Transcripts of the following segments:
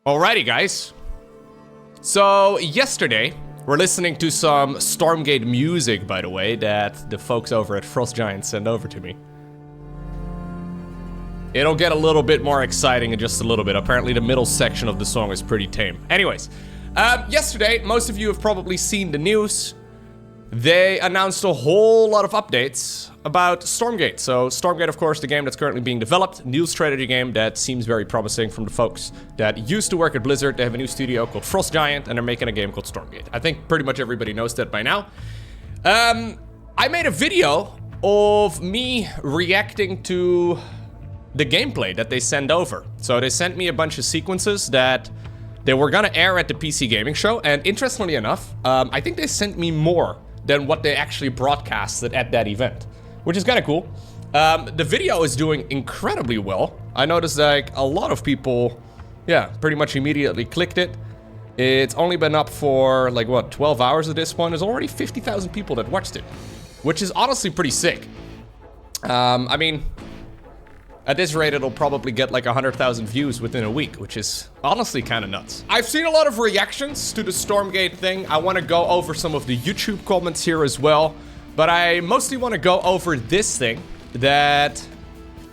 Alrighty, guys. So, yesterday, we're listening to some Stormgate music, by the way, that the folks over at Frost Giant sent over to me. It'll get a little bit more exciting in just a little bit. Apparently, the middle section of the song is pretty tame. Anyways, yesterday, most of you have probably seen the news. They announced a whole lot of updates about Stormgate. So Stormgate, of course, the game that's currently being developed, new strategy game that seems very promising from the folks that used to work at Blizzard. They have a new studio called Frost Giant, and they're making a game called Stormgate. I think pretty much everybody knows that by now. I made a video of me reacting to the gameplay that they sent over. So they sent me a bunch of sequences that they were gonna air at the PC Gaming Show, and interestingly enough, I think they sent me more than what they actually broadcasted at that event, which is kind of cool. The video is doing incredibly well. I noticed like a lot of people, pretty much immediately clicked it. It's only been up for like, what, 12 hours at this point. There's already 50,000 people that watched it, which is honestly pretty sick. I mean, at this rate, it'll probably get like 100,000 views within a week, which is honestly kind of nuts. I've seen a lot of reactions to the Stormgate thing. I want to go over some of the YouTube comments here as well, but I mostly want to go over this thing that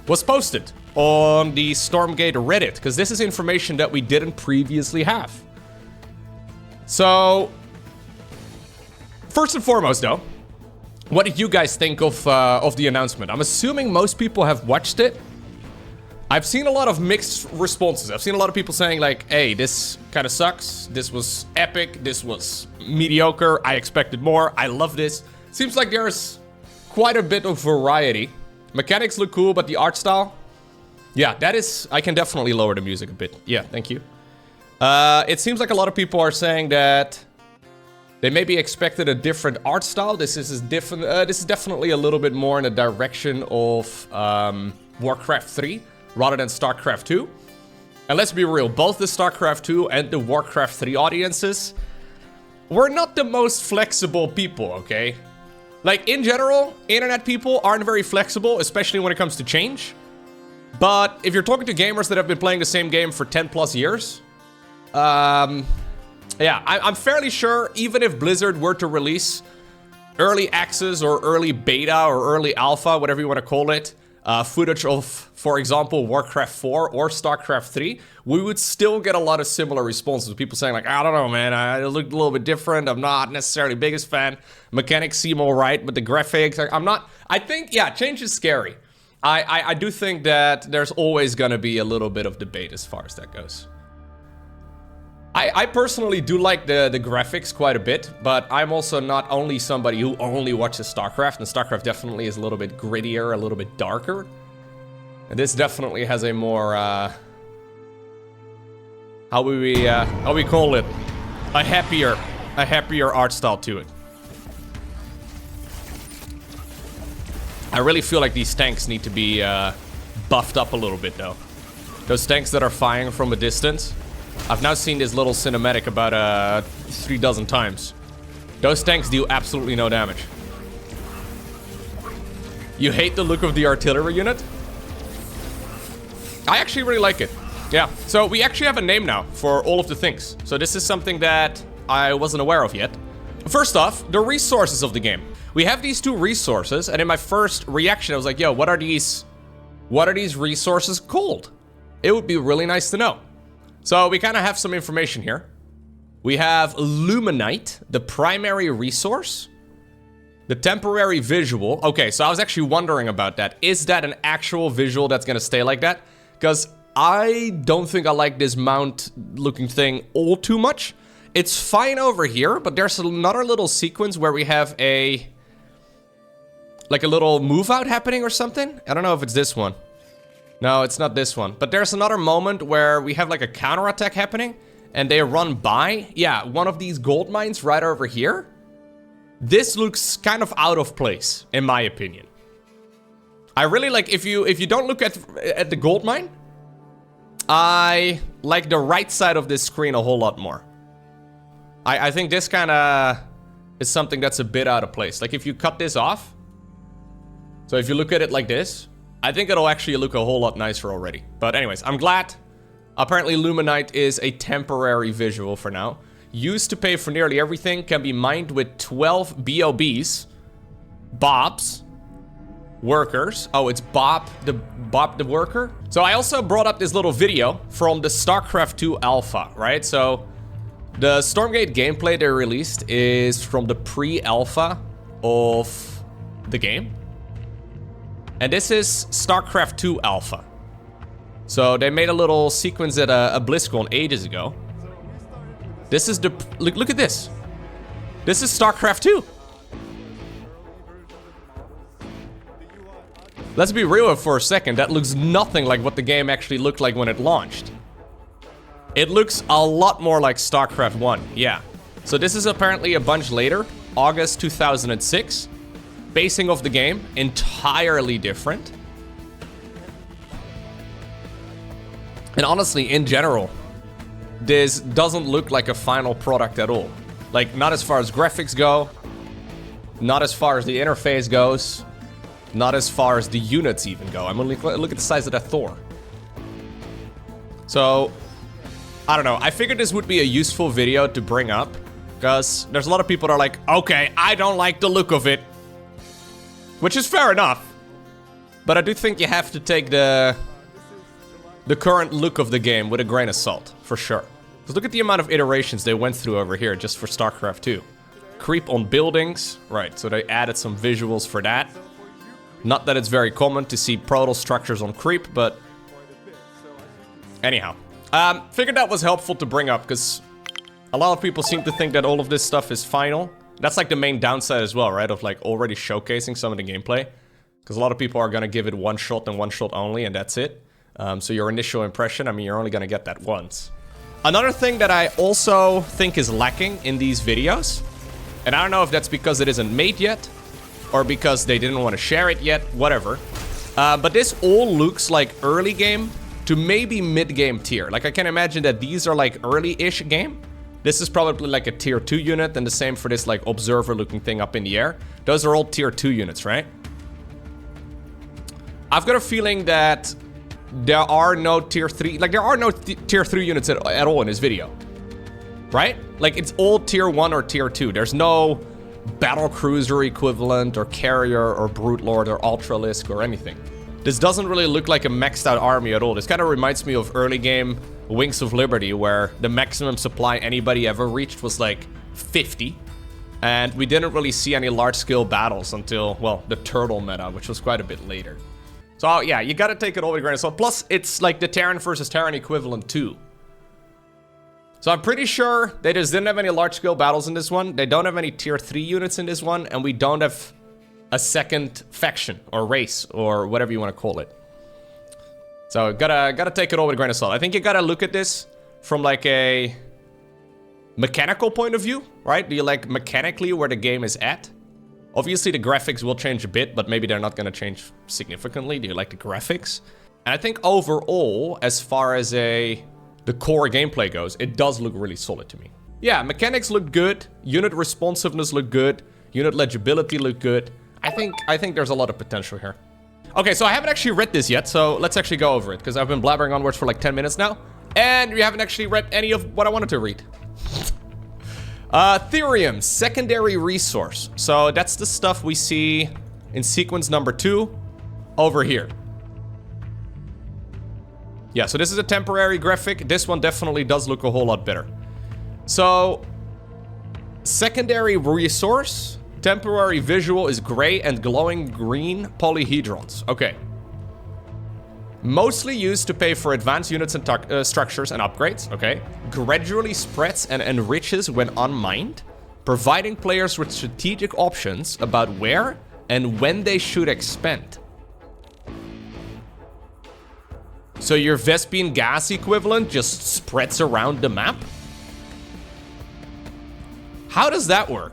was posted on the Stormgate Reddit, because this is information that we didn't previously have. So, first and foremost though, what did you guys think of the announcement? I'm assuming most people have watched it. I've seen a lot of mixed responses. I've seen a lot of people saying like, hey, this kind of sucks. This was epic. This was mediocre. I expected more. I love this. Seems like there's quite a bit of variety. Mechanics look cool, but the art style, yeah, that is, I can definitely lower the music a bit. Yeah, thank you. It seems like a lot of people are saying that they maybe expected a different art style. This is different. This is definitely a little bit more in the direction of Warcraft 3. Rather than StarCraft 2. And let's be real, both the StarCraft 2 and the Warcraft 3 audiences were not the most flexible people, okay? Like, in general, internet people aren't very flexible, especially when it comes to change. But if you're talking to gamers that have been playing the same game for 10 plus years, I'm fairly sure even if Blizzard were to release early access or early beta or early alpha, whatever you want to call it, footage of, for example, Warcraft 4 or StarCraft 3, we would still get a lot of similar responses. People saying like, I don't know, man, it looked a little bit different. I'm not necessarily the biggest fan. Mechanics seem all right, but the graphics, I'm not. I think, yeah, change is scary. I do think that there's always going to be a little bit of debate as far as that goes. I personally do like the graphics quite a bit, but I'm also not only somebody who only watches StarCraft, and StarCraft definitely is a little bit grittier, a little bit darker. And this definitely has a more, how we call it? A happier art style to it. I really feel like these tanks need to be buffed up a little bit though. Those tanks that are firing from a distance. I've now seen this little cinematic about 3 dozen times. Those tanks do absolutely no damage. You hate the look of the artillery unit? I actually really like it. Yeah, so we actually have a name now for all of the things. So this is something that I wasn't aware of yet. First off, the resources of the game. We have these 2 resources, and in my first reaction I was like, yo, what are these resources called? It would be really nice to know. So we kind of have some information here. We have Luminite, the primary resource. The temporary visual. Okay, so I was actually wondering about that. Is that an actual visual that's going to stay like that? Because I don't think I like this mount looking thing all too much. It's fine over here, but there's another little sequence where we have a little move out happening or something. I don't know if it's this one. No, it's not this one. But there's another moment where we have like a counterattack happening and they run by. Yeah, one of these gold mines right over here. This looks kind of out of place, in my opinion. I really like, if you don't look at the gold mine, I like the right side of this screen a whole lot more. I think this kind of is something that's a bit out of place. Like if you cut this off, so if you look at it like this, I think it'll actually look a whole lot nicer already. But anyways, I'm glad Apparently Luminite is a temporary visual for now. Used to pay for nearly everything, can be mined with 12 BOBs. Bobs. Workers. Oh, it's Bob the worker. So I also brought up this little video from the StarCraft 2 alpha, right? So the Stormgate gameplay they released is from the pre-alpha of the game. And this is StarCraft 2 alpha. So they made a little sequence at a BlizzCon ages ago. This is the... Look at this. This is StarCraft 2. Let's be real for a second. That looks nothing like what the game actually looked like when it launched. It looks a lot more like StarCraft 1. Yeah. So this is apparently a bunch later. August 2006. Basing of the game. Entirely different. And honestly, in general, this doesn't look like a final product at all. Like, not as far as graphics go. Not as far as the interface goes. Not as far as the units even go. I mean, look at the size of that Thor. So, I don't know. I figured this would be a useful video to bring up. Because there's a lot of people that are like, okay, I don't like the look of it. Which is fair enough. But I do think you have to take the current look of the game with a grain of salt. For sure. Because look at the amount of iterations they went through over here just for StarCraft 2. Creep on buildings. Right, so they added some visuals for that. Not that it's very common to see proto structures on creep, but anyhow. Figured that was helpful to bring up, because a lot of people seem to think that all of this stuff is final. That's like the main downside as well, right? Of like already showcasing some of the gameplay. Because a lot of people are going to give it one shot and one shot only, and that's it. So your initial impression, I mean, you're only going to get that once. Another thing that I also think is lacking in these videos, and I don't know if that's because it isn't made yet, or because they didn't want to share it yet, whatever. But this all looks like early game to maybe mid-game tier. Like, I can imagine that these are like early-ish game. This is probably like a tier 2 unit, and the same for this like observer-looking thing up in the air. Those are all tier 2 units, right? I've got a feeling that there are no tier 3, like there are no tier 3 units at all in this video. Right? Like, it's all tier 1 or tier 2. There's no battle cruiser equivalent or carrier or brute lord or ultralisk or anything. This doesn't really look like a maxed out army at all. This kind of reminds me of early game Wings of Liberty, where the maximum supply anybody ever reached was like 50, and we didn't really see any large scale battles until, well, the turtle meta, which was quite a bit later. So yeah, you gotta take it all with a grain of salt. Plus it's like the Terran versus Terran equivalent too. So I'm pretty sure they just didn't have any large-scale battles in this one. They don't have any tier 3 units in this one. And we don't have a second faction or race or whatever you want to call it. So gotta take it all with a grain of salt. I think you gotta look at this from like a mechanical point of view, right? Do you like mechanically where the game is at? Obviously the graphics will change a bit, but maybe they're not gonna change significantly. Do you like the graphics? And I think overall, as far as the core gameplay goes, it does look really solid to me. Yeah, mechanics look good. Unit responsiveness look good. Unit legibility look good. I think there's a lot of potential here. Okay, so I haven't actually read this yet, so let's actually go over it, because I've been blabbering onwards for like 10 minutes now, and we haven't actually read any of what I wanted to read. Therium, secondary resource. So that's the stuff we see in sequence number 2 over here. Yeah, so this is a temporary graphic. This one definitely does look a whole lot better. So, secondary resource, temporary visual is gray and glowing green polyhedrons. Okay. Mostly used to pay for advanced units and structures and upgrades. Okay. Gradually spreads and enriches when unmined, providing players with strategic options about where and when they should expand. So your Vespene gas equivalent just spreads around the map? How does that work?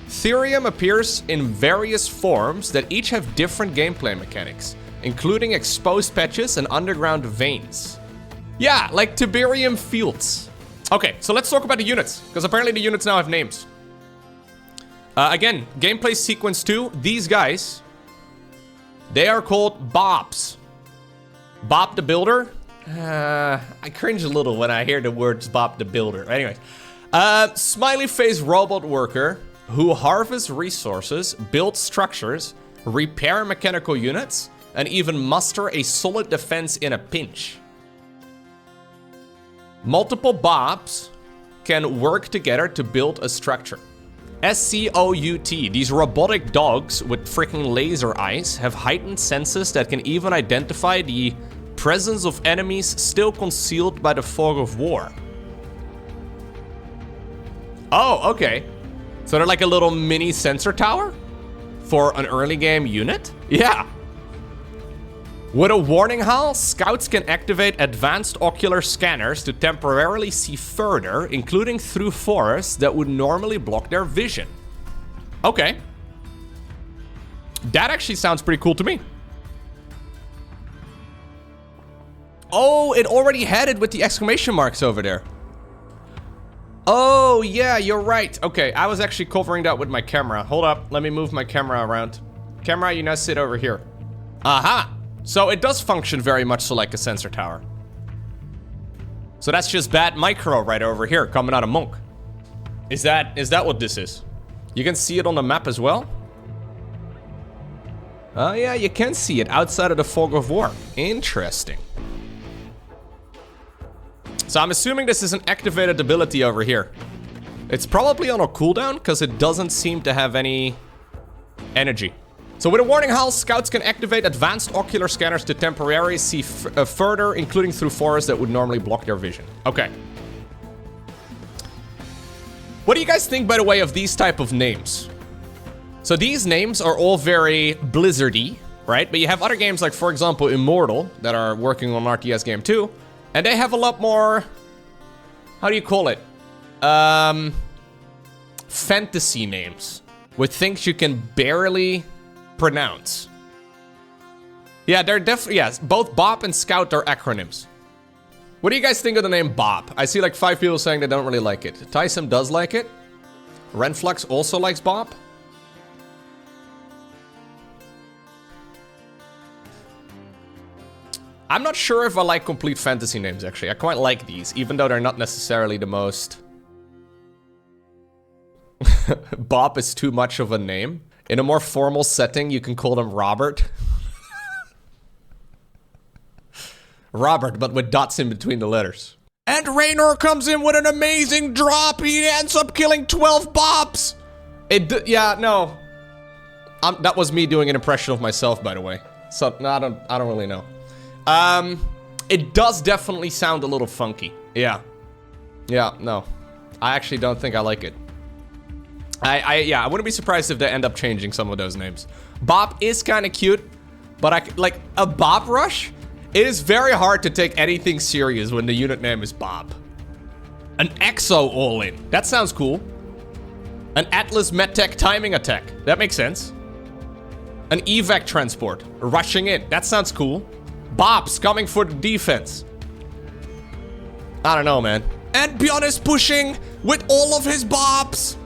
Therium appears in various forms that each have different gameplay mechanics, including exposed patches and underground veins. Yeah, like Tiberium fields. Okay, so let's talk about the units, because apparently the units now have names. Again, gameplay sequence 2, these guys, they are called Bobs. Bob the Builder I cringe a little when I hear the words Bob the Builder. Anyways. Smiley face robot worker who harvests resources, builds structures, repair mechanical units, and even muster a solid defense in a pinch. Multiple Bobs can work together to build a structure. SCOUT, these robotic dogs with freaking laser eyes have heightened senses that can even identify the presence of enemies still concealed by the fog of war. Oh, okay. So they're like a little mini sensor tower for an early game unit? Yeah. With a warning howl, scouts can activate advanced ocular scanners to temporarily see further, including through forests that would normally block their vision. Okay. That actually sounds pretty cool to me. Oh, it already had it with the exclamation marks over there. Oh, yeah, you're right. Okay, I was actually covering that with my camera. Hold up, let me move my camera around. Camera, you now sit over here. Aha! So it does function very much so like a sensor tower. So that's just bad micro right over here, coming out of Monk. Is that what this is? You can see it on the map as well? Oh yeah, you can see it outside of the fog of war. Interesting. So I'm assuming this is an activated ability over here. It's probably on a cooldown because it doesn't seem to have any energy. So with a warning howl, scouts can activate advanced ocular scanners to temporarily see further, including through forests that would normally block their vision. Okay. What do you guys think, by the way, of these type of names? So these names are all very Blizzard-y, right? But you have other games like, for example, Immortal, that are working on RTS game too. And they have a lot more, how do you call it? Fantasy names with things you can barely pronounce. Yeah, they're definitely, yes, both Bob and Scout are acronyms. What do you guys think of the name Bob? I see like 5 people saying they don't really like it. Tyson does like it. Renflux also likes Bob. I'm not sure if I like complete fantasy names, actually. I quite like these, even though they're not necessarily the most... Bob is too much of a name. In a more formal setting, you can call them Robert. Robert, but with dots in between the letters. And Raynor comes in with an amazing drop. He ends up killing 12 Bobs. Yeah, no. That was me doing an impression of myself, by the way. So, no, I don't really know. It does definitely sound a little funky. Yeah. Yeah, no. I actually don't think I like it. Yeah, I wouldn't be surprised if they end up changing some of those names. Bob is kind of cute, but like a Bob Rush? It is very hard to take anything serious when the unit name is Bob. An Exo all-in. That sounds cool. An Atlas MedTech timing attack. That makes sense. An evac transport. Rushing in. That sounds cool. Bob's coming for the defense. I don't know, man. And Bjorn is pushing with all of his Bobs.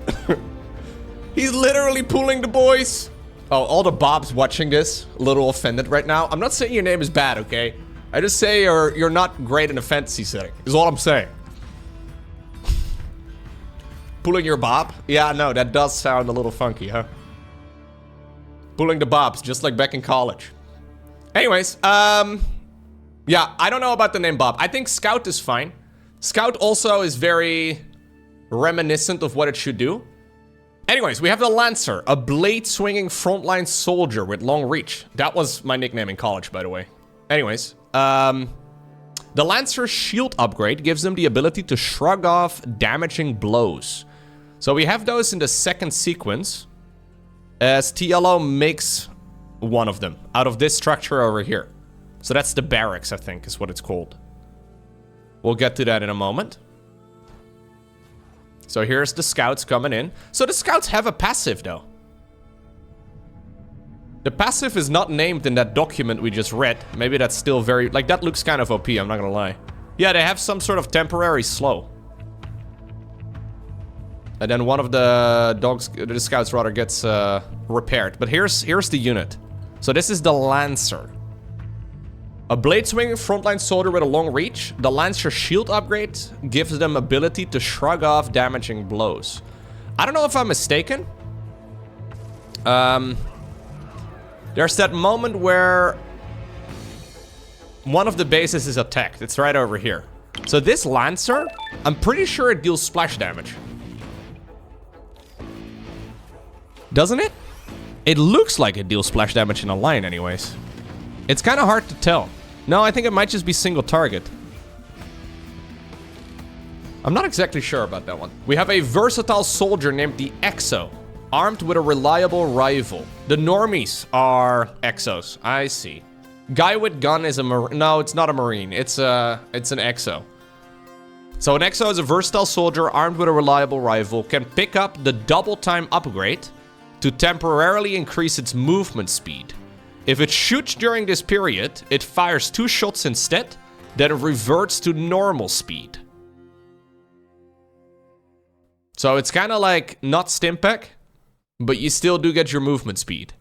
He's literally pulling the boys. Oh, all the Bobs watching this, a little offended right now. I'm not saying your name is bad, okay? I just say you're not great in a fantasy setting, is all I'm saying. Pulling your Bob? Yeah, no, that does sound a little funky, huh? Pulling the Bobs, just like back in college. Anyways, yeah, I don't know about the name Bob. I think Scout is fine. Scout also is very reminiscent of what it should do. Anyways, we have the Lancer, a blade-swinging frontline soldier with long reach. That was my nickname in college, by the way. Anyways, the Lancer's shield upgrade gives them the ability to shrug off damaging blows. So we have those in the second sequence, as TLO makes one of them out of this structure over here. So that's the barracks, I think, is what it's called. We'll get to that in a moment. So here's the scouts coming in. So the scouts have a passive, though. The passive is not named in that document we just read. Maybe that's still very... Like, that looks kind of OP, I'm not gonna lie. Yeah, they have some sort of temporary slow. And then one of the dogs, the scouts rather, gets repaired. But here's the unit. So this is the Lancer. A blade swinging frontline soldier with a long reach. The Lancer shield upgrade gives them ability to shrug off damaging blows. I don't know if I'm mistaken. There's that moment where one of the bases is attacked. It's right over here. So this Lancer, I'm pretty sure it deals splash damage. Doesn't it? It looks like it deals splash damage in a line anyways. It's kind of hard to tell. No, I think it might just be single target. I'm not exactly sure about that one. We have a versatile soldier named the Exo, armed with a reliable rival. The normies are Exos. I see. Guy with gun is a marine. No, it's not a marine. It's an Exo. So an Exo is a versatile soldier armed with a reliable rival. Can pick up the double time upgrade to temporarily increase its movement speed. If it shoots during this period, it fires 2 shots instead, then it reverts to normal speed. So it's kind of like not Stimpack, but you still do get your movement speed.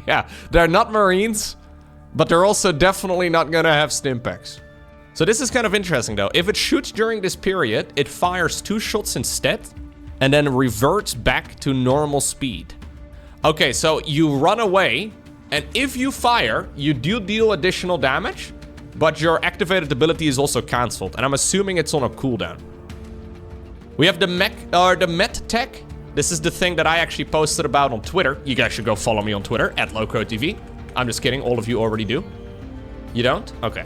Yeah, they're not Marines, but they're also definitely not gonna have Stimpaks. So this is kind of interesting though. If it shoots during this period, it fires 2 shots instead, and then reverts back to normal speed. Okay, so you run away, and if you fire, you do deal additional damage, but your activated ability is also cancelled, and I'm assuming it's on a cooldown. We have the Met Tech. This is the thing that I actually posted about on Twitter. You guys should go follow me on Twitter, @LowkoTV. I'm just kidding, all of you already do. You don't? Okay.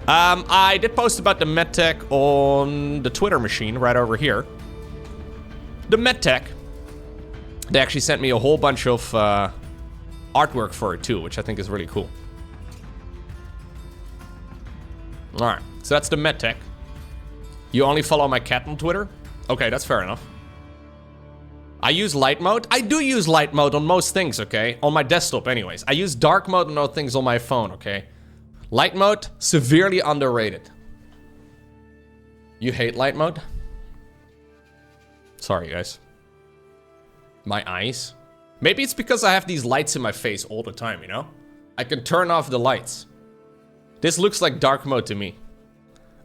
I did post about the Met Tech on the Twitter machine right over here. The Met Tech, they actually sent me a whole bunch of artwork for it too, which I think is really cool. Alright, so that's the Met Tech. You only follow my cat on Twitter? Okay, that's fair enough. I use light mode. I do use light mode on most things, okay? On my desktop anyways. I use dark mode on other things on my phone, okay? Light mode, severely underrated. You hate light mode? Sorry, guys. My eyes. Maybe it's because I have these lights in my face all the time, you know? I can turn off the lights. This looks like dark mode to me.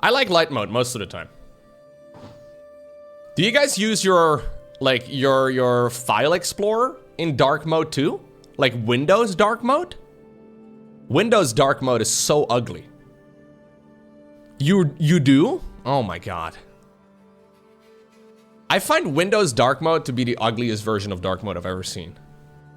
I like light mode most of the time. Do you guys use your, like, your file explorer in dark mode too? Like Windows dark mode? Windows dark mode is so ugly. You do? Oh my god. I find Windows dark mode to be the ugliest version of dark mode I've ever seen.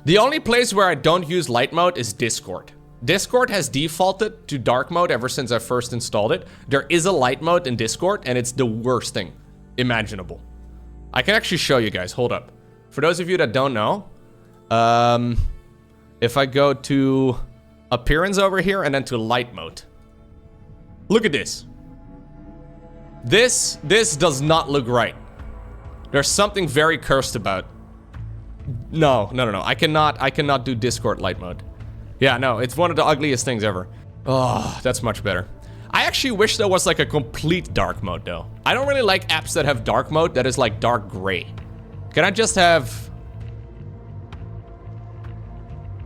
The only place where I don't use light mode is Discord. Discord has defaulted to dark mode ever since I first installed it. There is a light mode in Discord and it's the worst thing imaginable. I can actually show you guys, hold up. For those of you that don't know, if I go to appearance over here and then to light mode. Look at this. This does not look right. There's something very cursed about. No. I cannot do Discord light mode. Yeah, no, it's one of the ugliest things ever. Oh, that's much better. I actually wish there was like a complete dark mode though. I don't really like apps that have dark mode that is like dark gray. Can I just have,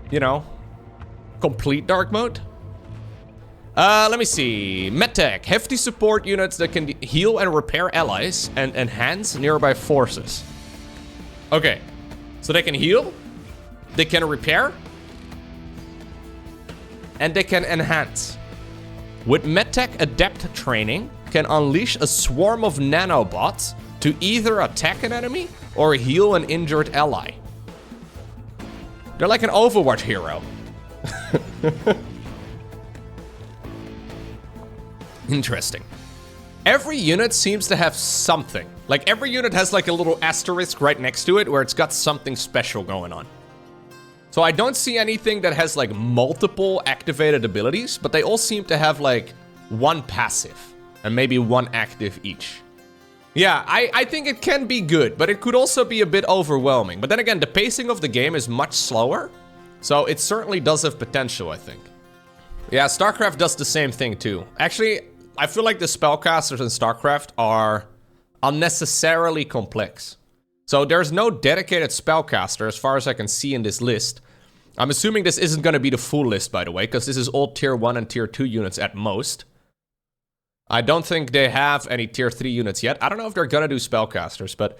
you know, complete dark mode? Let me see. MedTech. Hefty support units that can heal and repair allies and enhance nearby forces. Okay. So they can heal, they can repair, and they can enhance. With MedTech Adept training, can unleash a swarm of nanobots to either attack an enemy or heal an injured ally. They're like an Overwatch hero. Interesting. Every unit seems to have something. Like every unit has like a little asterisk right next to it where it's got something special going on. So I don't see anything that has like multiple activated abilities, but they all seem to have like one passive and maybe one active each. Yeah, I think it can be good, but it could also be a bit overwhelming. But then again, the pacing of the game is much slower, so it certainly does have potential, I think. Yeah, StarCraft does the same thing too. Actually, I feel like the spellcasters in StarCraft are unnecessarily complex. So there's no dedicated spellcaster as far as I can see in this list. I'm assuming this isn't going to be the full list, by the way, because this is all tier 1 and tier 2 units at most. I don't think they have any tier 3 units yet. I don't know if they're going to do spellcasters, but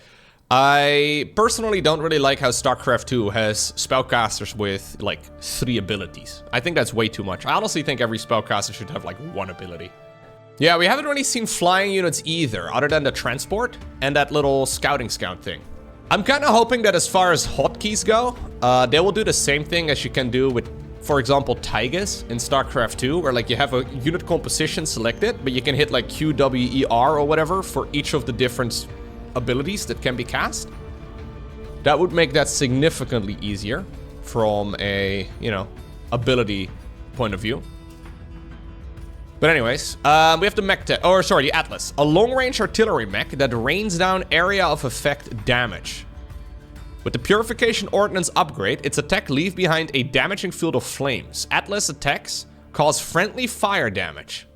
I personally don't really like how StarCraft 2 has spellcasters with, like, 3 abilities. I think that's way too much. I honestly think every spellcaster should have, like, 1 ability. Yeah, we haven't really seen flying units either, other than the transport and that little scouting scout thing. I'm kind of hoping that as far as hotkeys go, they will do the same thing as you can do with, for example, Tigers in StarCraft 2, where like you have a unit composition selected, but you can hit like Q, W, E, R or whatever for each of the different abilities that can be cast. That would make that significantly easier from a, you know, ability point of view. But anyways, we have the mech the Atlas. A long-range artillery mech that rains down area of effect damage. With the Purification Ordnance upgrade, its attack leave behind a damaging field of flames. Atlas attacks cause friendly fire damage.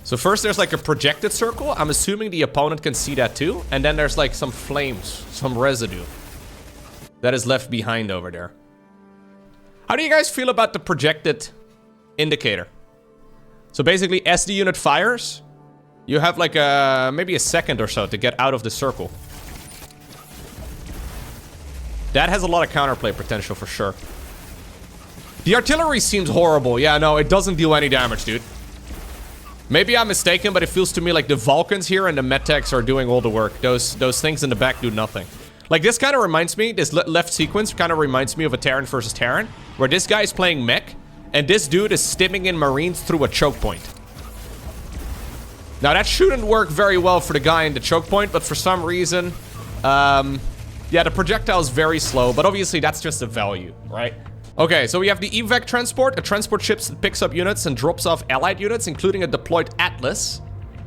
So first there's like a projected circle. I'm assuming the opponent can see that too. And then there's like some flames, some residue that is left behind over there. How do you guys feel about the projected indicator? So basically, as the unit fires, you have like maybe a second or so to get out of the circle. That has a lot of counterplay potential for sure. The artillery seems horrible. Yeah, no, it doesn't deal any damage, dude. Maybe I'm mistaken, but it feels to me like the Vulcans here and the Medtechs are doing all the work. Those things in the back do nothing. Like, this kind of reminds me, this left sequence kind of reminds me of a Terran versus Terran, where this guy is playing mech, and this dude is stimming in Marines through a choke point. Now, that shouldn't work very well for the guy in the choke point, but for some reason, yeah, the projectile is very slow, but obviously that's just a value, right? Okay, so we have the evac transport, a transport ship that picks up units and drops off allied units, including a deployed Atlas,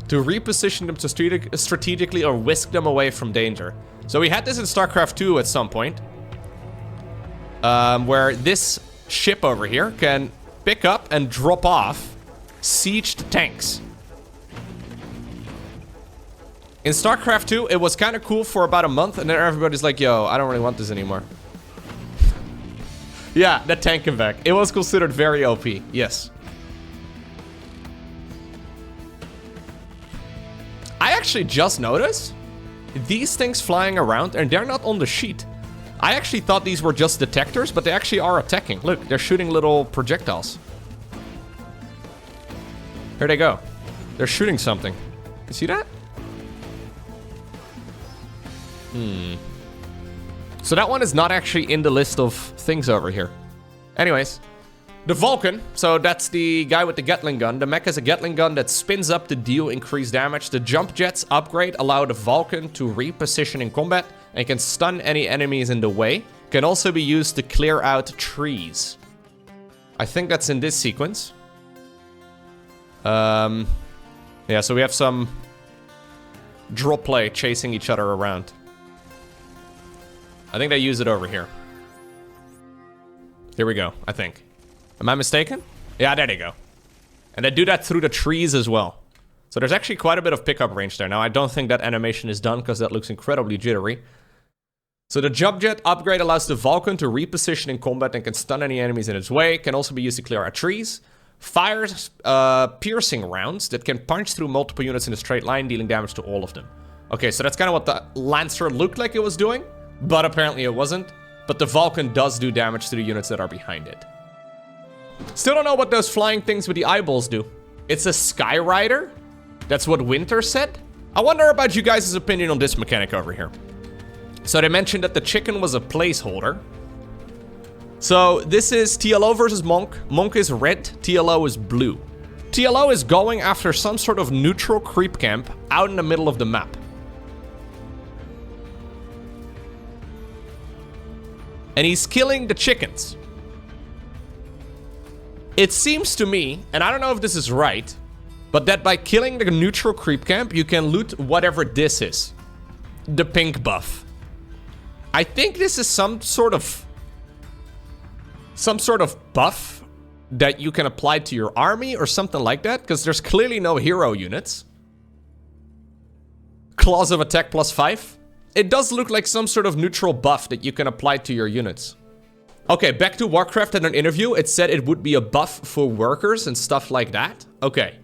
to reposition them to strategically or whisk them away from danger. So we had this in StarCraft 2 at some point, where this ship over here can pick up and drop off sieged tanks. In StarCraft 2, it was kind of cool for about a month, and then everybody's like, yo, I don't really want this anymore. Yeah, that tank evac. It was considered very OP, yes. I actually just noticed these things flying around, and they're not on the sheet. I actually thought these were just detectors, but they actually are attacking. Look, they're shooting little projectiles. Here they go. They're shooting something. You see that? So that one is not actually in the list of things over here. Anyways, the Vulcan, so that's the guy with the Gatling gun. The mech has a Gatling gun that spins up to deal increased damage. The jump jets upgrade allow the Vulcan to reposition in combat and can stun any enemies in the way. Can also be used to clear out trees. I think that's in this sequence. Yeah, so we have some drop play chasing each other around. I think they use it over here. Here we go, I think. Am I mistaken? Yeah, there they go. And they do that through the trees as well. So there's actually quite a bit of pickup range there. Now, I don't think that animation is done because that looks incredibly jittery. So the jump jet upgrade allows the Vulcan to reposition in combat and can stun any enemies in its way. Can also be used to clear out trees. Fires piercing rounds that can punch through multiple units in a straight line, dealing damage to all of them. Okay, so that's kind of what the Lancer looked like it was doing, but apparently it wasn't. But the Vulcan does do damage to the units that are behind it. Still don't know what those flying things with the eyeballs do. It's a Skyrider? That's what Winter said? I wonder about you guys' opinion on this mechanic over here. So they mentioned that the chicken was a placeholder. So this is TLO versus Monk. Monk is red, TLO is blue. TLO is going after some sort of neutral creep camp out in the middle of the map. And he's killing the chickens. It seems to me, and I don't know if this is right, but that by killing the neutral creep camp, you can loot whatever this is. The pink buff. I think this is some sort of buff that you can apply to your army or something like that, because there's clearly no hero units. Claws of attack +5. It does look like some sort of neutral buff that you can apply to your units. Okay, back to Warcraft in an interview. It said it would be a buff for workers and stuff like that. Okay.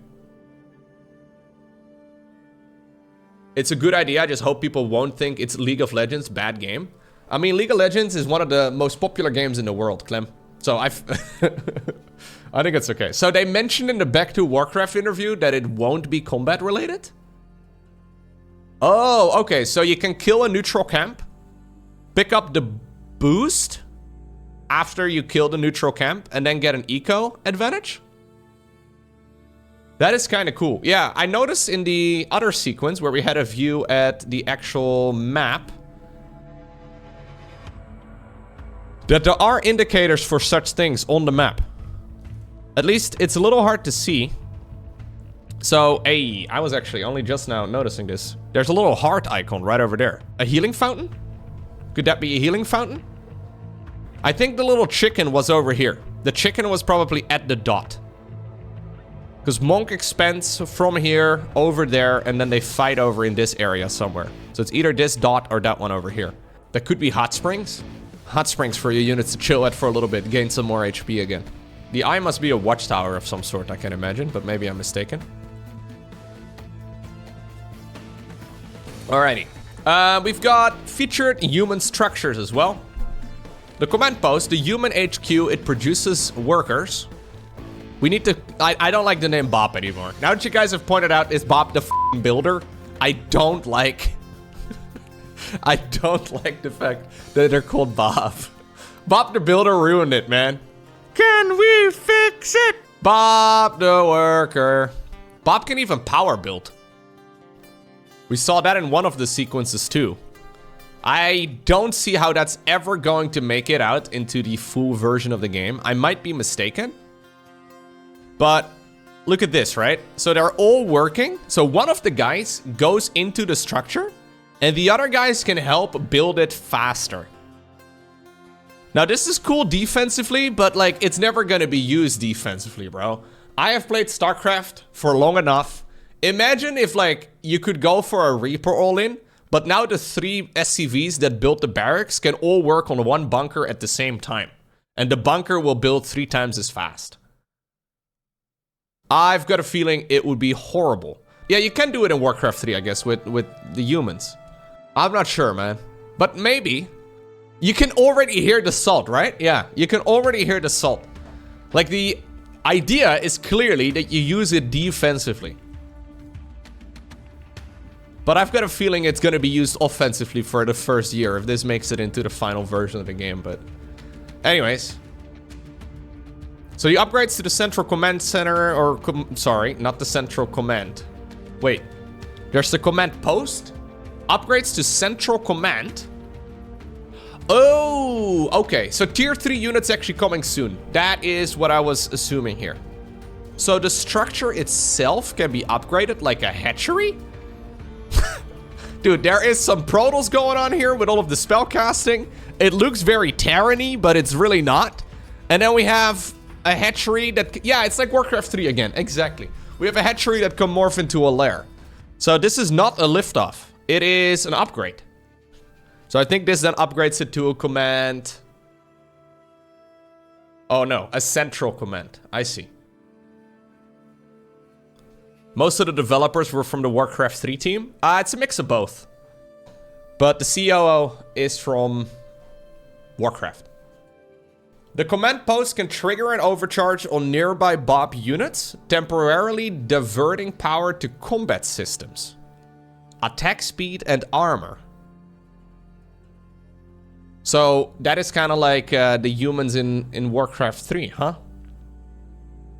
It's a good idea. I just hope people won't think it's League of Legends, bad game. I mean, League of Legends is one of the most popular games in the world, Clem. So I think it's okay. So they mentioned in the Back to Warcraft interview that it won't be combat related. Oh, okay. So you can kill a neutral camp, pick up the boost after you kill the neutral camp, and then get an eco advantage. That is kind of cool. Yeah, I noticed in the other sequence where we had a view at the actual map that there are indicators for such things on the map. At least it's a little hard to see. So, hey, I was actually only just now noticing this. There's a little heart icon right over there. A healing fountain? Could that be a healing fountain? I think the little chicken was over here. The chicken was probably at the dot. Because Monk expands from here over there, and then they fight over in this area somewhere. So it's either this dot or that one over here. That could be hot springs. Hot springs for your units to chill at for a little bit, gain some more HP again. The eye must be a watchtower of some sort, I can imagine, but maybe I'm mistaken. Alrighty. We've got featured human structures as well. The command post, the human HQ, it produces workers. We need to... I don't like the name Bob anymore. Now that you guys have pointed out, is Bob the f***ing builder? I don't like... I don't like the fact that they're called Bob. Bob the builder ruined it, man. Can we fix it? Bob the worker. Bob can even power build. We saw that in one of the sequences too. I don't see how that's ever going to make it out into the full version of the game. I might be mistaken. But look at this, right? So they're all working. So one of the guys goes into the structure and the other guys can help build it faster. Now this is cool defensively, but like it's never going to be used defensively, bro. I have played StarCraft for long enough. Imagine if like you could go for a Reaper all-in, but now the 3 SCVs that built the barracks can all work on one bunker at the same time. And the bunker will build 3 times as fast. I've got a feeling it would be horrible. Yeah, you can do it in Warcraft 3, I guess, with the humans. I'm not sure, man. But maybe. You can already hear the salt, right? Yeah, you can already hear the salt. Like, the idea is clearly that you use it defensively. But I've got a feeling it's going to be used offensively for the first year if this makes it into the final version of the game, but... Anyways. So the upgrades to the central command center, or... sorry, not the central command. Wait. There's the command post. Upgrades to central command. Oh, okay. So tier 3 units actually coming soon. That is what I was assuming here. So the structure itself can be upgraded like a hatchery? Dude, there is some Protoss going on here with all of the spell casting. It looks very Terran-y, but it's really not. And then we have a hatchery that... yeah, it's like Warcraft 3 again. Exactly. We have a hatchery that can morph into a lair. So this is not a liftoff. It is an upgrade. So I think this then upgrades it to a command... oh no, a central command. I see. Most of the developers were from the Warcraft 3 team. It's a mix of both. But the COO is from Warcraft. The command post can trigger an overcharge on nearby Bob units, temporarily diverting power to combat systems, attack speed, and armor. So that is kind of like the humans in Warcraft 3, huh?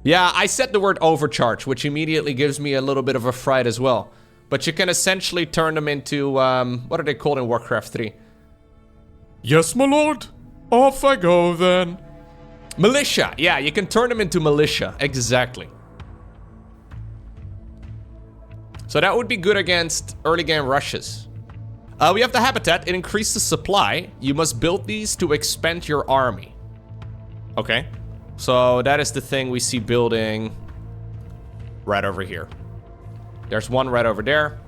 Yeah, I said the word overcharge, which immediately gives me a little bit of a fright as well. But you can essentially turn them into, what are they called in Warcraft 3? Yes, my lord. Off I go then. Militia. Yeah, you can turn them into militia. Exactly. So that would be good against early game rushes. We have the habitat. It increases supply. You must build these to expand your army. Okay. So that is the thing we see building right over here. There's one right over there.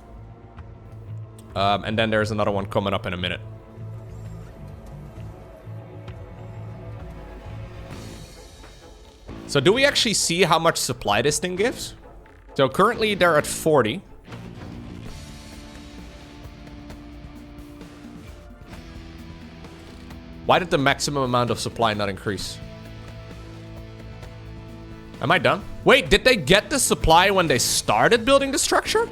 And then there's another one coming up in a minute. So do we actually see how much supply this thing gives? So currently they're at 40. Why did the maximum amount of supply not increase? Am I done? Wait, did they get the supply when they started building the structure?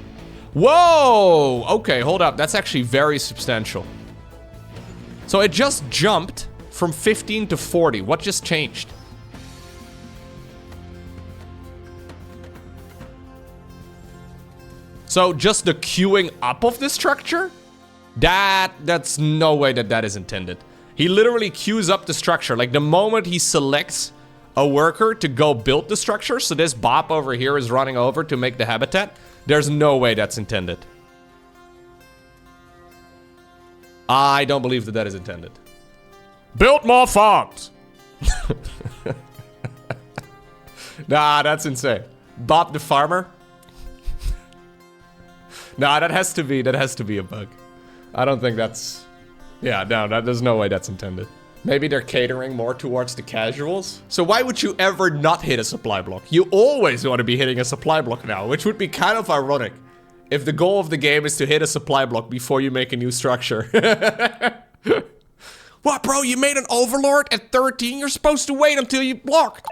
Whoa! Okay, hold up. That's actually very substantial. So it just jumped from 15 to 40. What just changed? So just the queuing up of the structure? That's no way that is intended. He literally queues up the structure. Like the moment he selects a worker to go build the structure, so this Bob over here is running over to make the habitat, there's no way that's intended. I don't believe that is intended. Build more farms! Nah, that's insane. Bob the farmer? Nah, that has to be a bug. I don't think that's... Yeah, no, there's no way that's intended. Maybe they're catering more towards the casuals. So why would you ever not hit a supply block? You always want to be hitting a supply block now, which would be kind of ironic if the goal of the game is to hit a supply block before you make a new structure. What, bro? You made an overlord at 13? You're supposed to wait until you block.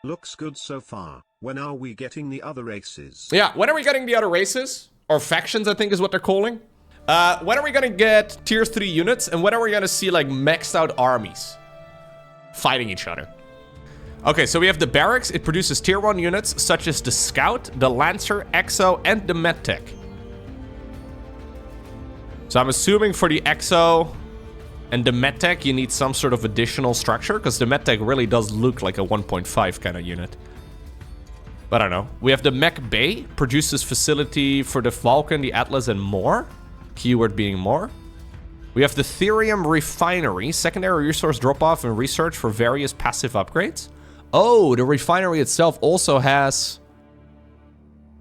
Looks good so far. When are we getting the other races? Yeah, when are we getting the other races? Or factions, I think is what they're calling. When are we gonna get tier 3 units? And when are we gonna see like maxed out armies fighting each other? Okay, so we have the barracks. It produces tier 1 units such as the Scout, the Lancer, Exo, and the Medtech. So I'm assuming for the Exo and the Medtech, you need some sort of additional structure, because the Medtech really does look like a 1.5 kind of unit. But I don't know. We have the Mech Bay, produces facility for the Vulcan, the Atlas, and more. Keyword being more. We have the Therium Refinery, secondary resource drop-off and research for various passive upgrades. Oh, the refinery itself also has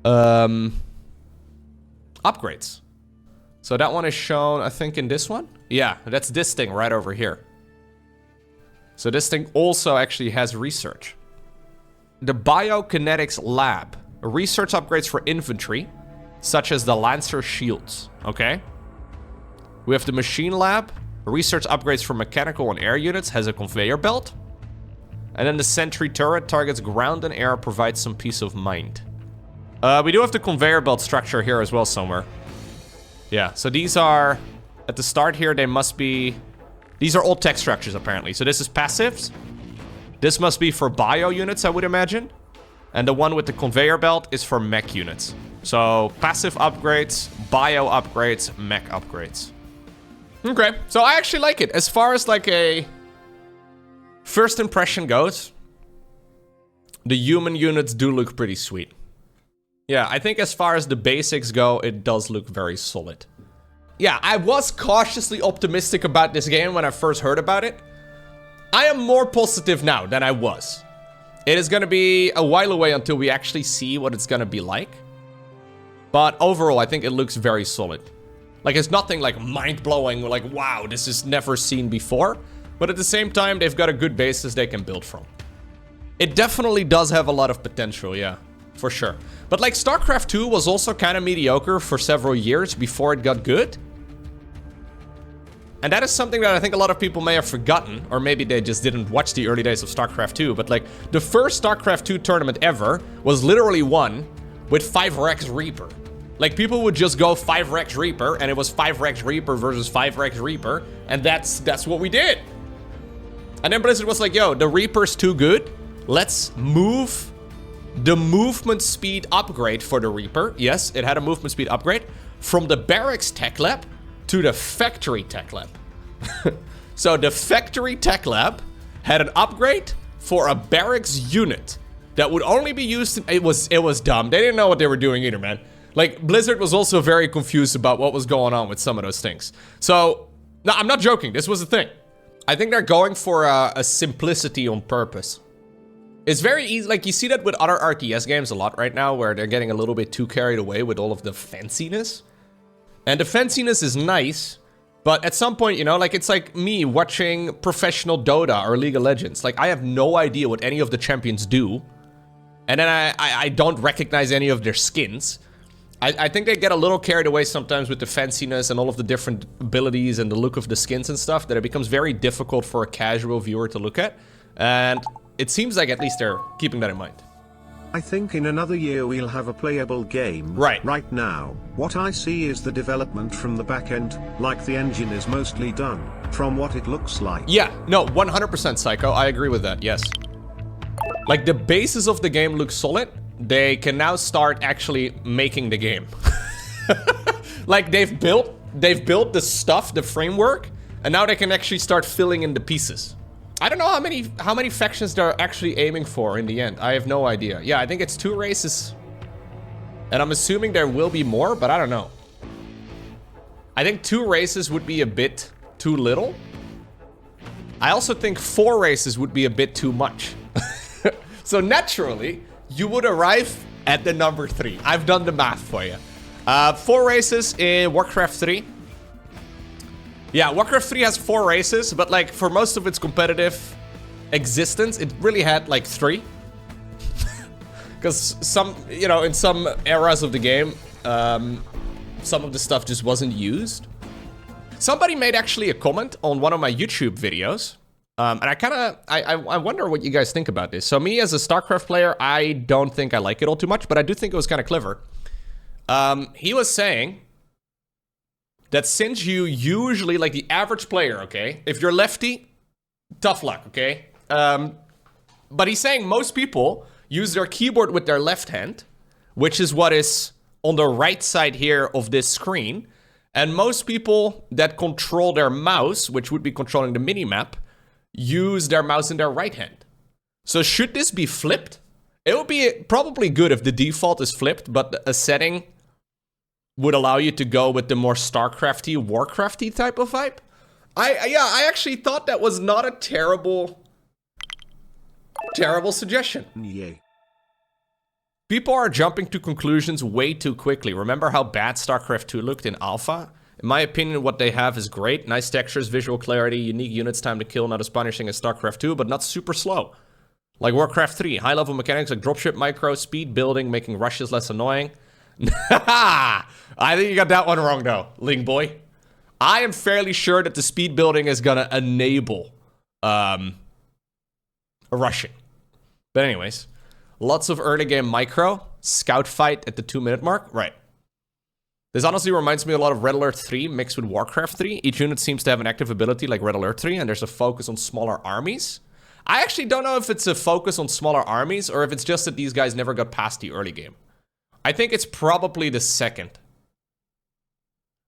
upgrades. So that one is shown, I think, in this one. Yeah, that's this thing right over here. So this thing also actually has research. The Biokinetics Lab. Research upgrades for infantry, such as the Lancer shields. Okay. We have the Machine Lab. Research upgrades for mechanical and air units, has a conveyor belt. And then the Sentry Turret targets ground and air, provides some peace of mind. We do have the conveyor belt structure here as well somewhere. Yeah, so these are... At the start here, they must be... These are all tech structures, apparently. So this is passives. This must be for bio units, I would imagine. And the one with the conveyor belt is for mech units. So passive upgrades, bio upgrades, mech upgrades. Okay, so I actually like it. As far as like a first impression goes, the human units do look pretty sweet. Yeah, I think as far as the basics go, it does look very solid. Yeah, I was cautiously optimistic about this game when I first heard about it. I am more positive now than I was. It is gonna be a while away until we actually see what it's gonna be like. But overall, I think it looks very solid. Like, it's nothing like mind-blowing, like, wow, this is never seen before. But at the same time, they've got a good basis they can build from. It definitely does have a lot of potential, yeah, for sure. But like, StarCraft 2 was also kind of mediocre for several years before it got good. And that is something that I think a lot of people may have forgotten, or maybe they just didn't watch the early days of StarCraft 2, but like, the first StarCraft 2 tournament ever was literally won with 5 Rex Reaper. Like, people would just go 5 Rex Reaper, and it was 5 Rex Reaper versus 5 Rex Reaper, and that's what we did. And then Blizzard was like, yo, the Reaper's too good, let's move the movement speed upgrade for the Reaper. Yes, it had a movement speed upgrade from the Barracks Tech Lab to the Factory Tech Lab. So the Factory Tech Lab had an upgrade for a barracks unit that would only be used in, it was dumb. They didn't know what they were doing either, man. Like, Blizzard was also very confused about what was going on with some of those things. So, no, I'm not joking. This was a thing. I think they're going for a simplicity on purpose. It's very easy, like, you see that with other RTS games a lot right now, where they're getting a little bit too carried away with all of the fanciness. And the fanciness is nice, But at some point, you know, like it's like me watching professional Dota or League of Legends. Like I have no idea what any of the champions do. And then I don't recognize any of their skins. I think they get a little carried away sometimes with the fanciness and all of the different abilities and the look of the skins and stuff that it becomes very difficult for a casual viewer to look at. And it seems like at least they're keeping that in mind. I think in another year we'll have a playable game. Right. Right now, what I see is the development from the back end, like the engine is mostly done, from what it looks like. Yeah, no, 100% Psycho. I agree with that, yes. Like the basis of the game looks solid. They can now start actually making the game. Like they've built the stuff, the framework, and now they can actually start filling in the pieces. I don't know how many factions they're actually aiming for in the end. I have no idea. Yeah, I think it's 2 races. And I'm assuming there will be more, but I don't know. I think 2 races would be a bit too little. I also think 4 races would be a bit too much. So naturally, you would arrive at the number 3. I've done the math for you. 4 races in Warcraft 3. Yeah, Warcraft 3 has 4 races, but like for most of its competitive existence, it really had like 3. Because some, you know, in some eras of the game, some of the stuff just wasn't used. Somebody made actually a comment on one of my YouTube videos. And I wonder what you guys think about this. So me as a StarCraft player, I don't think I like it all too much, but I do think it was kind of clever. He was saying that since you usually, like the average player, okay, if you're lefty, tough luck, okay? But he's saying most people use their keyboard with their left hand, which is what is on the right side here of this screen. And most people that control their mouse, which would be controlling the minimap, use their mouse in their right hand. So should this be flipped? It would be probably good if the default is flipped, but a setting would allow you to go with the more StarCrafty, Warcrafty type of vibe. I actually thought that was not a terrible suggestion. Yay. People are jumping to conclusions way too quickly. Remember how bad StarCraft 2 looked in Alpha? In my opinion, what they have is great. Nice textures, visual clarity, unique units, time to kill, not as punishing as StarCraft 2, but not super slow. Like Warcraft 3, high-level mechanics like dropship, micro, speed building, making rushes less annoying. I think you got that one wrong, though, Ling Boy. I am fairly sure that the speed building is gonna enable rushing. But anyways, lots of early game micro, scout fight at the 2-minute mark. Right. This honestly reminds me a lot of Red Alert 3 mixed with Warcraft 3. Each unit seems to have an active ability like Red Alert 3, and there's a focus on smaller armies. I actually don't know if it's a focus on smaller armies or if it's just that these guys never got past the early game. I think it's probably the second.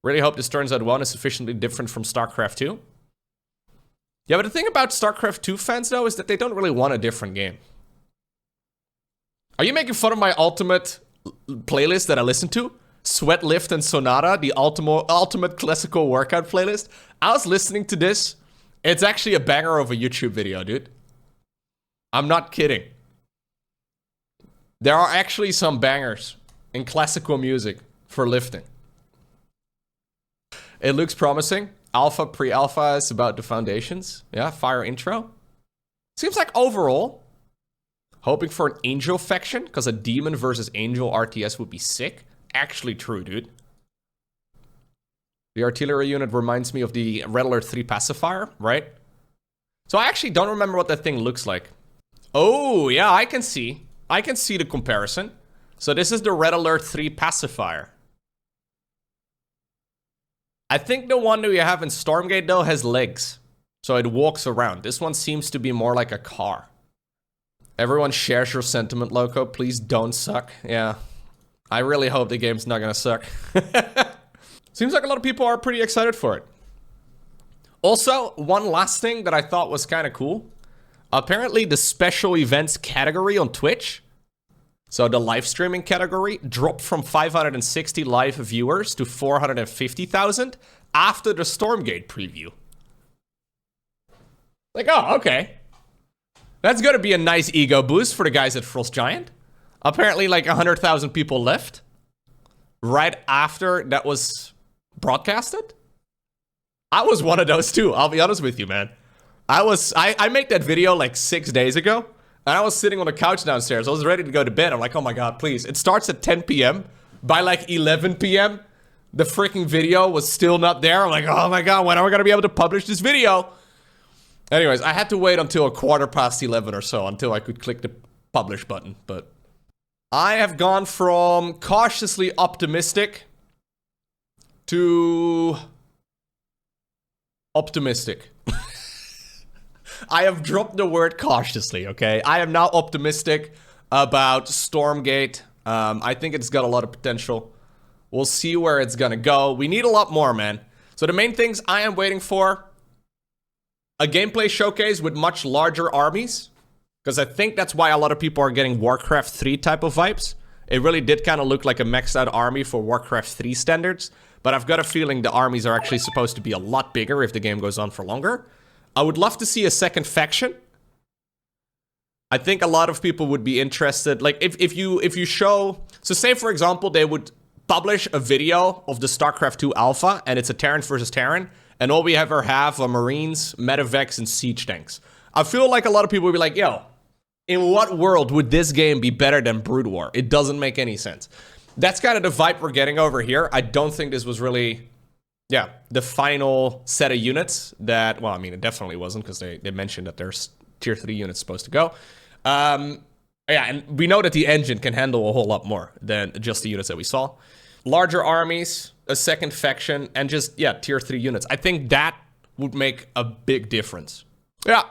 Really hope this turns out well and is sufficiently different from StarCraft 2. Yeah, but the thing about StarCraft 2 fans, though, is that they don't really want a different game. Are you making fun of my ultimate playlist that I listen to? Sweat, Lift, and Sonata, the ultimate classical workout playlist. I was listening to this. It's actually a banger of a YouTube video, dude. I'm not kidding. There are actually some bangers in classical music for lifting. It looks promising. Alpha, pre-alpha is about the foundations. Yeah, fire intro. Seems like overall, hoping for an angel faction, because a demon versus angel RTS would be sick. Actually true, dude. The artillery unit reminds me of the Red Alert 3 pacifier, right? So I actually don't remember what that thing looks like. Oh, yeah, I can see. I can see the comparison. So this is the Red Alert 3 pacifier. I think the one that we have in Stormgate, though, has legs. So it walks around. This one seems to be more like a car. Everyone shares your sentiment, Loco. Please don't suck. Yeah. I really hope the game's not gonna suck. Seems like a lot of people are pretty excited for it. Also, one last thing that I thought was kind of cool. Apparently, the special events category on Twitch, so the live streaming category, dropped from 560 live viewers to 450,000 after the Stormgate preview. Like, oh, okay. That's gonna be a nice ego boost for the guys at Frost Giant. Apparently, like 100,000 people left right after that was broadcasted. I was one of those too. I'll be honest with you, man. I made that video like 6 days ago, and I was sitting on the couch downstairs. I was ready to go to bed. I'm like, oh my god, please. It starts at 10 p.m. By like 11 p.m., the freaking video was still not there. I'm like, oh my god, when are we gonna be able to publish this video? Anyways, I had to wait until 11:15 or so until I could click the publish button, but I have gone from cautiously optimistic to optimistic. I have dropped the word cautiously, okay? I am now optimistic about Stormgate. I think it's got a lot of potential. We'll see where it's gonna go. We need a lot more, man. So the main things I am waiting for: a gameplay showcase with much larger armies, because I think that's why a lot of people are getting Warcraft 3 type of vibes. It really did kind of look like a maxed out army for Warcraft 3 standards, but I've got a feeling the armies are actually supposed to be a lot bigger if the game goes on for longer. I would love to see a second faction. I think a lot of people would be interested. Like, if you show... So say, for example, they would publish a video of the StarCraft 2 alpha, and it's a Terran versus Terran, and all we ever have are Marines, Medivacs, and Siege tanks. I feel like a lot of people would be like, yo, in what world would this game be better than Brood War? It doesn't make any sense. That's kind of the vibe we're getting over here. I don't think this was really... Yeah, the final set of units that... Well, I mean, it definitely wasn't, because they mentioned that there's tier 3 units supposed to go. Yeah, and we know that the engine can handle a whole lot more than just the units that we saw. Larger armies, a second faction, and just, yeah, tier 3 units. I think that would make a big difference. Yeah.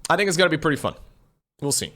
I think it's going to be pretty fun. We'll see.